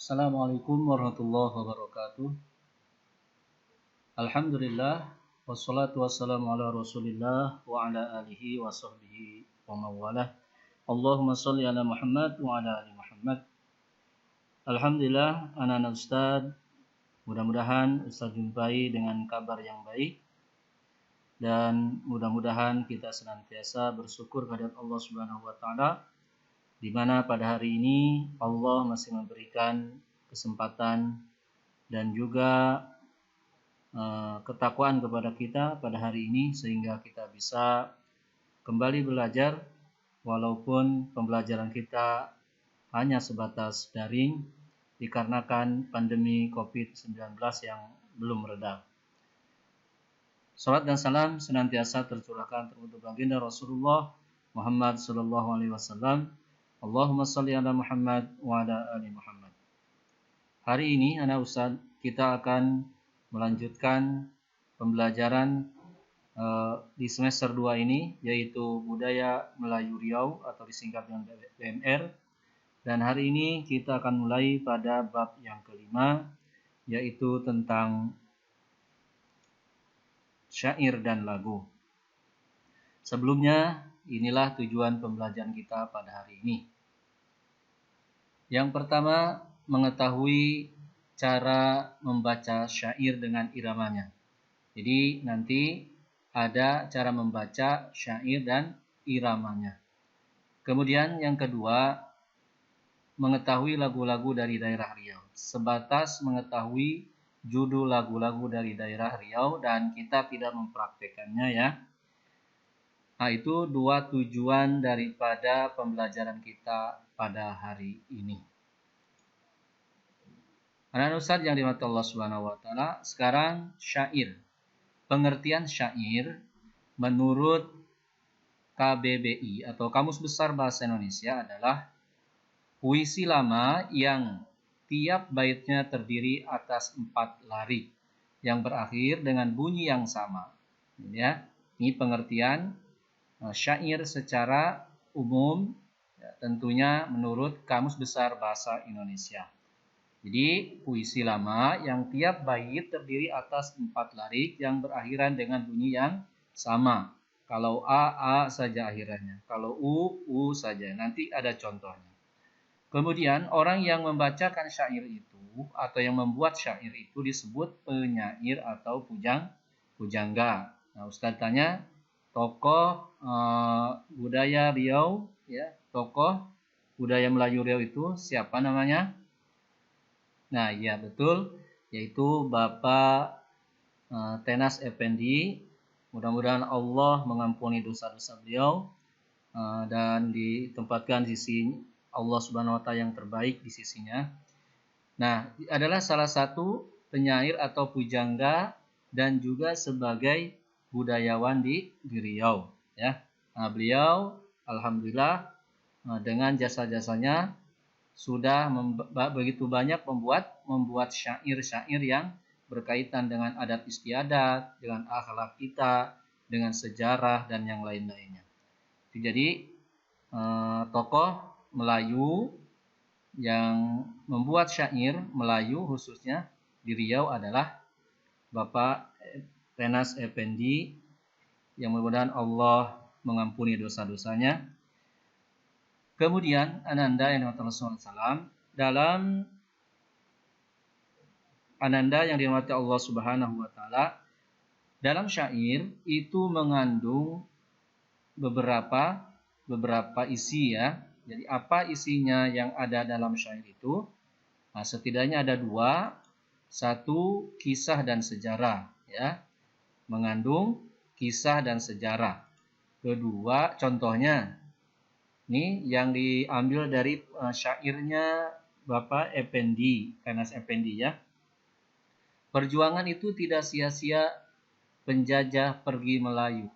Assalamualaikum warahmatullahi wabarakatuh. Alhamdulillah wassalatu wassalamu ala Rasulillah wa ala alihi wa sahbihi wa mawalah. Allahumma shalli ala Muhammad wa ala ali Muhammad. Alhamdulillah anak-anak Ustaz, mudah-mudahan Ustaz jumpai dengan kabar yang baik dan mudah-mudahan kita senantiasa bersyukur kehadirat Allah Subhanahu wa taala di mana pada hari ini Allah masih memberikan kesempatan dan juga ketakwaan kepada kita pada hari ini sehingga kita bisa kembali belajar walaupun pembelajaran kita hanya sebatas daring dikarenakan pandemi COVID-19 yang belum mereda. Salat dan salam senantiasa tercurahkan untuk baginda Rasulullah Muhammad sallallahu alaihi wasallam. Allahumma shalli ala Muhammad wa ala ali Muhammad. Hari ini anak Ustaz kita akan melanjutkan pembelajaran di semester 2 ini yaitu Budaya Melayu Riau atau disingkat dengan BMR. Dan hari ini kita akan mulai pada bab yang kelima yaitu tentang syair dan lagu. Sebelumnya inilah tujuan pembelajaran kita pada hari ini. Yang pertama, mengetahui cara membaca syair dengan iramanya. Jadi nanti ada cara membaca syair dan iramanya. Kemudian yang kedua, mengetahui lagu-lagu dari daerah Riau. Sebatas mengetahui judul lagu-lagu dari daerah Riau dan kita tidak mempraktekannya ya. Nah, itu dua tujuan daripada pembelajaran kita pada hari ini. Anak Ustaz yang dirahmati Allah Subhanahu wa taala, sekarang syair. Pengertian syair menurut KBBI atau Kamus Besar Bahasa Indonesia adalah puisi lama yang tiap baitnya terdiri atas 4 lari yang berakhir dengan bunyi yang sama. Ya, ini pengertian syair secara umum ya, tentunya menurut Kamus Besar Bahasa Indonesia. Jadi puisi lama yang tiap bait terdiri atas 4 larik yang berakhiran dengan bunyi yang sama. Kalau A saja akhirannya. Kalau U saja. Nanti ada contohnya. Kemudian orang yang membacakan syair itu atau yang membuat syair itu disebut penyair atau pujangga. Nah, Ustaz tanya, tokoh budaya Riau, ya, tokoh budaya Melayu Riau itu siapa namanya? Nah, iya betul, yaitu Bapak Tenas Effendi. Mudah-mudahan Allah mengampuni dosa-dosa beliau dan ditempatkan di sisi Allah Subhanahu wa taala yang terbaik di sisinya. Nah, adalah salah satu penyair atau pujangga dan juga sebagai budayawan di Riau, ya. Nah, beliau alhamdulillah dengan jasa-jasanya sudah begitu banyak membuat syair-syair yang berkaitan dengan adat istiadat, dengan akhlak kita, dengan sejarah dan yang lain-lainnya. Jadi tokoh Melayu yang membuat syair Melayu khususnya di Riau adalah Bapak Tenas Effendi yang mudah-mudahan Allah mengampuni dosa-dosanya. Kemudian Ananda yang dirahmati Allah dalam Ananda yang dirahmati Allah Subhanahu wa taala dalam syair itu mengandung beberapa isi ya. Jadi apa isinya yang ada dalam syair itu? Nah, setidaknya ada 2. Satu kisah dan sejarah ya. Mengandung kisah dan sejarah. Kedua contohnya ini yang diambil dari syairnya Bapak Effendi, Tenas Effendi ya. Perjuangan itu tidak sia-sia, penjajah pergi Melayu.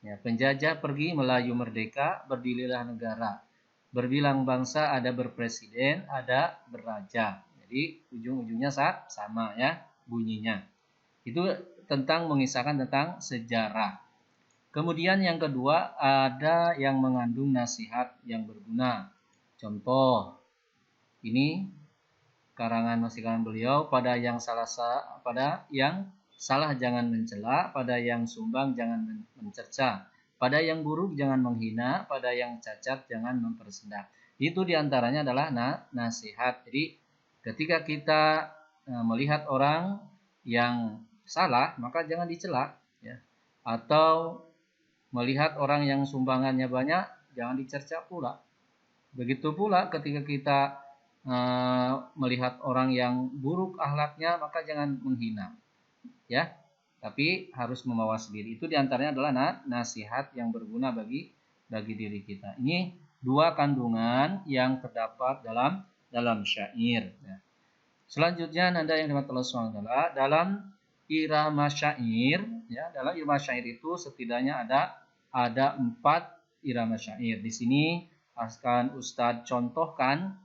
Ya, penjajah pergi Melayu merdeka, berdirilah negara. Berbilang bangsa ada berpresiden, ada beraja. Jadi ujung-ujungnya sama ya bunyinya. Itu tentang mengisahkan tentang sejarah. Kemudian yang kedua ada yang mengandung nasihat yang berguna. Contoh, ini masih karangan beliau, pada yang salah jangan mencela, pada yang sumbang jangan mencerca, pada yang buruk jangan menghina, pada yang cacat jangan mempersendak. Itu diantaranya adalah nasihat. Jadi ketika kita melihat orang yang salah, maka jangan dicela, ya. Atau melihat orang yang sumbangannya banyak, jangan dicerca pula. Begitu pula ketika kita melihat orang yang buruk akhlaknya, maka jangan menghina, ya. Tapi harus membawas diri. Itu diantaranya adalah nasihat yang berguna bagi diri kita. Ini dua kandungan yang terdapat dalam syair. Ya. Selanjutnya, nanda yang dimiliki Allah SWT, dalam irama syair, ya, dalam irama syair itu setidaknya ada 4 irama syair. Di sini akan Ustadz contohkan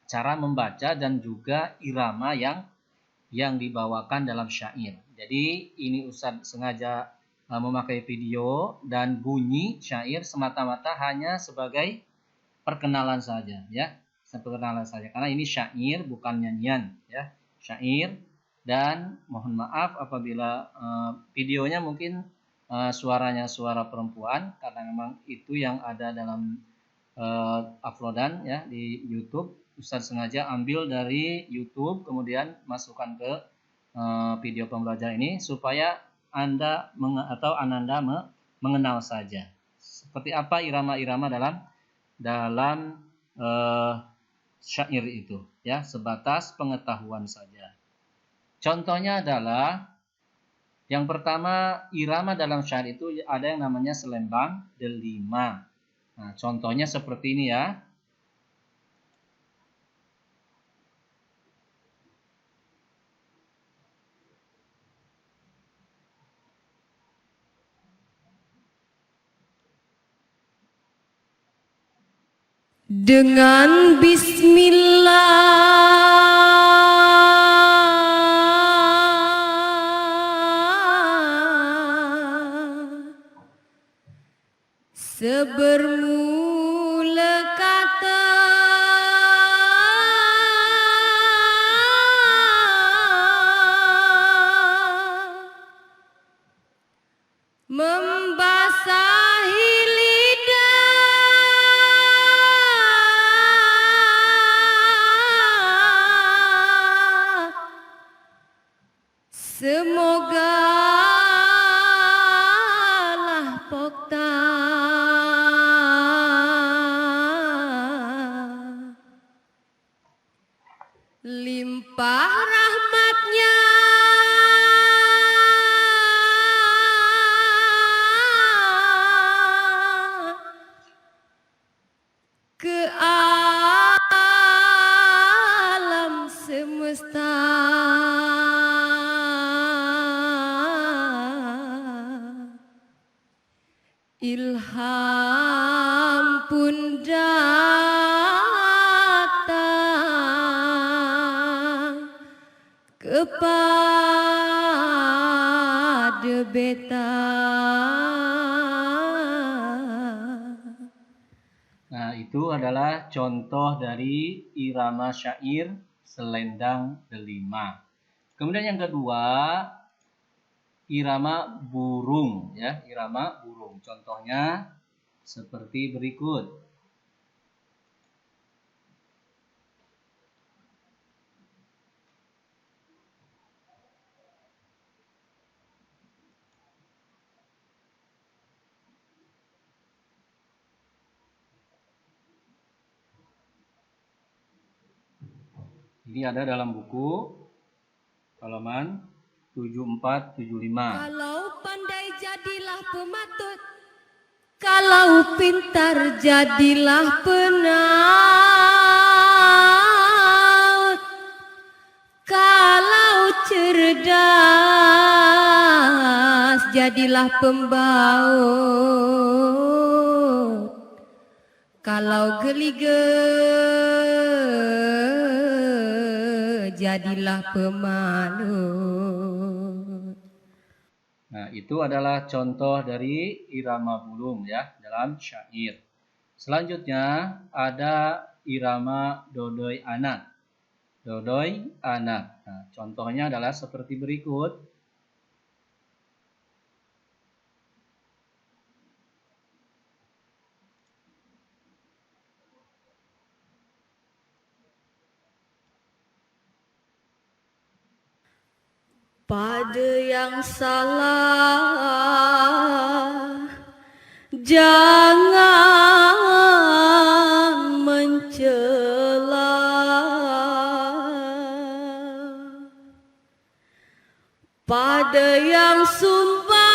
cara membaca dan juga irama yang dibawakan dalam syair. Jadi ini Ustadz sengaja memakai video dan bunyi syair semata-mata hanya sebagai perkenalan saja, ya. Perkenalan saja, karena ini syair bukan nyanyian, ya. Syair, dan mohon maaf apabila videonya mungkin suaranya suara perempuan, karena memang itu yang ada dalam uploadan, ya, di YouTube. Ustadz sengaja ambil dari YouTube kemudian masukkan ke video pembelajaran ini supaya Anda atau Ananda mengenal saja seperti apa irama-irama dalam syair itu, ya, sebatas pengetahuan saja. Contohnya adalah yang pertama, irama dalam syair itu ada yang namanya selembang delima. Nah, contohnya seperti ini, ya. Dengan bismillah sebermula kata membasahi lidah, semoga lah pokta limpah rahmatnya ke alam semesta. Ilham pun datang kepada beta. Nah, itu adalah contoh dari irama syair selendang delima. Kemudian yang kedua, irama burung, ya, irama burung. Contohnya seperti berikut. Ini ada dalam buku halaman 7475. Kalau pandai jadilah pematut, kalau pintar jadilah penaut, kalau cerdas jadilah pembaut, kalau geligeh jadilah pemalu. Nah, itu adalah contoh dari irama burung, ya, dalam syair. Selanjutnya ada irama dodoi anak. dodoi anak. Nah, contohnya adalah seperti berikut. Pada yang salah jangan mencela, pada yang sumbang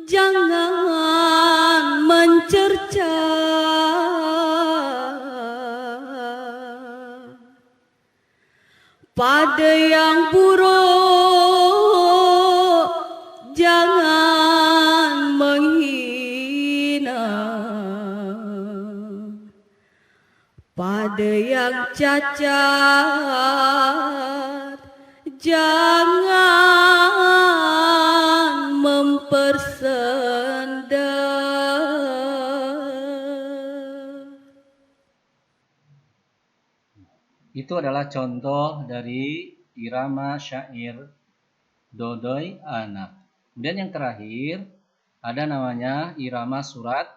jangan mencerca, pada yang buruk jangan menghina, pada yang cacat jangan mempersenda. Itu adalah contoh dari irama syair dodoi anak. Kemudian yang terakhir ada namanya irama surat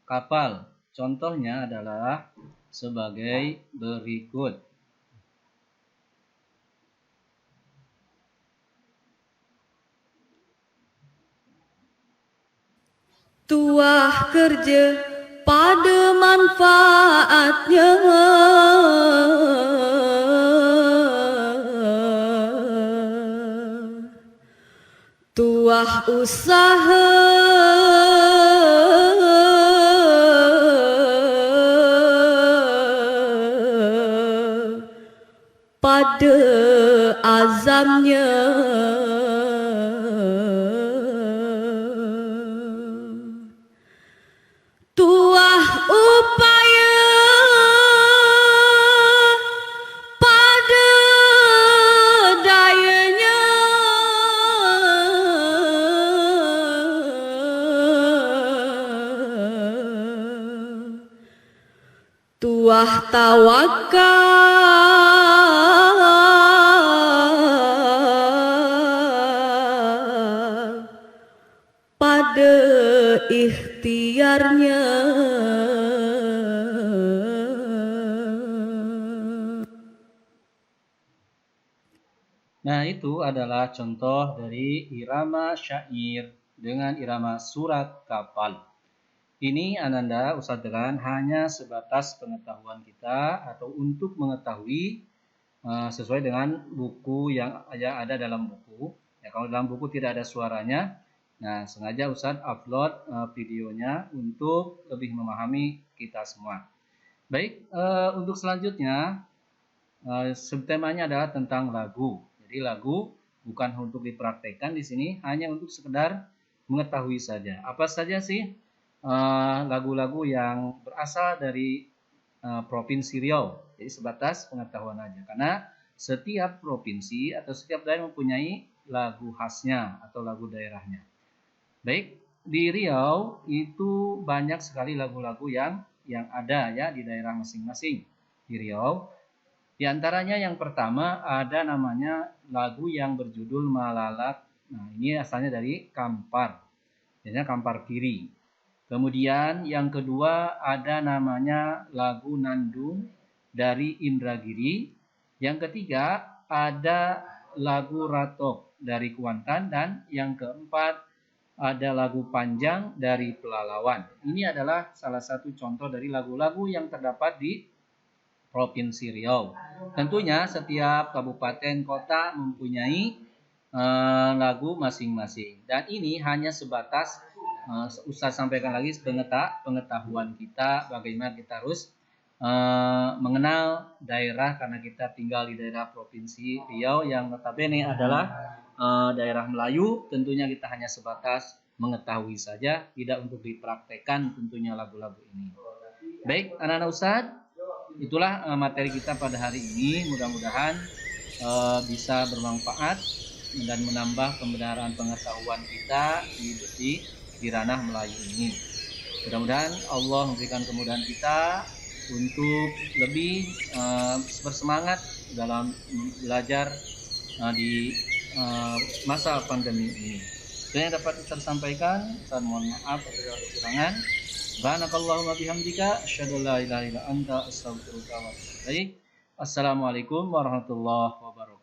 kapal. Contohnya adalah sebagai berikut. Tuah kerja pada manfaatnya, tuah usaha pada azamnya, tuah upaya pada dayanya, tuah tawakal pada ikhtiarnya. Nah, itu adalah contoh dari irama syair dengan irama surat kapal. Ini Ananda Ustadz Degan hanya sebatas pengetahuan kita atau untuk mengetahui sesuai dengan buku yang ada dalam buku. Ya, kalau dalam buku tidak ada suaranya, nah sengaja Ustadz upload videonya untuk lebih memahami kita semua. Baik, untuk selanjutnya subtemanya adalah tentang lagu. Jadi lagu bukan untuk dipraktekkan di sini, hanya untuk sekedar mengetahui saja. Apa saja sih lagu-lagu yang berasal dari Provinsi Riau? Jadi sebatas pengetahuan aja. Karena setiap provinsi atau setiap daerah mempunyai lagu khasnya atau lagu daerahnya. Baik, di Riau itu banyak sekali lagu-lagu yang ada ya di daerah masing-masing di Riau. Di antaranya yang pertama ada namanya lagu yang berjudul Malalak. Nah, ini asalnya dari Kampar. Biasanya Kampar Kiri. Kemudian yang kedua ada namanya lagu Nandung dari Indragiri. Yang ketiga ada lagu Ratok dari Kuantan. Dan yang keempat ada lagu Panjang dari Pelalawan. Ini adalah salah satu contoh dari lagu-lagu yang terdapat di Provinsi Riau. Tentunya setiap kabupaten kota mempunyai lagu masing-masing. Dan ini hanya sebatas Ustaz sampaikan lagi pengetahuan kita bagaimana kita harus mengenal daerah, karena kita tinggal di daerah Provinsi Riau yang notabene adalah daerah Melayu. Tentunya kita hanya sebatas mengetahui saja, tidak untuk dipraktekkan tentunya lagu-lagu ini. Baik, anak-anak Ustaz, itulah materi kita pada hari ini. Mudah-mudahan bisa bermanfaat dan menambah pembenaran pengetahuan kita di ranah Melayu ini. Mudah-mudahan Allah memberikan kemudahan kita untuk lebih bersemangat dalam belajar di masa pandemi ini. Itu yang dapat kita sampaikan. Saya mohon maaf apabila ada kekurangan. Subhanakallahumma bihamdika asyhadu an la ilaha illa anta astaghfiruka wa atubu ilaik. Assalamualaikum warahmatullahi wabarakatuh.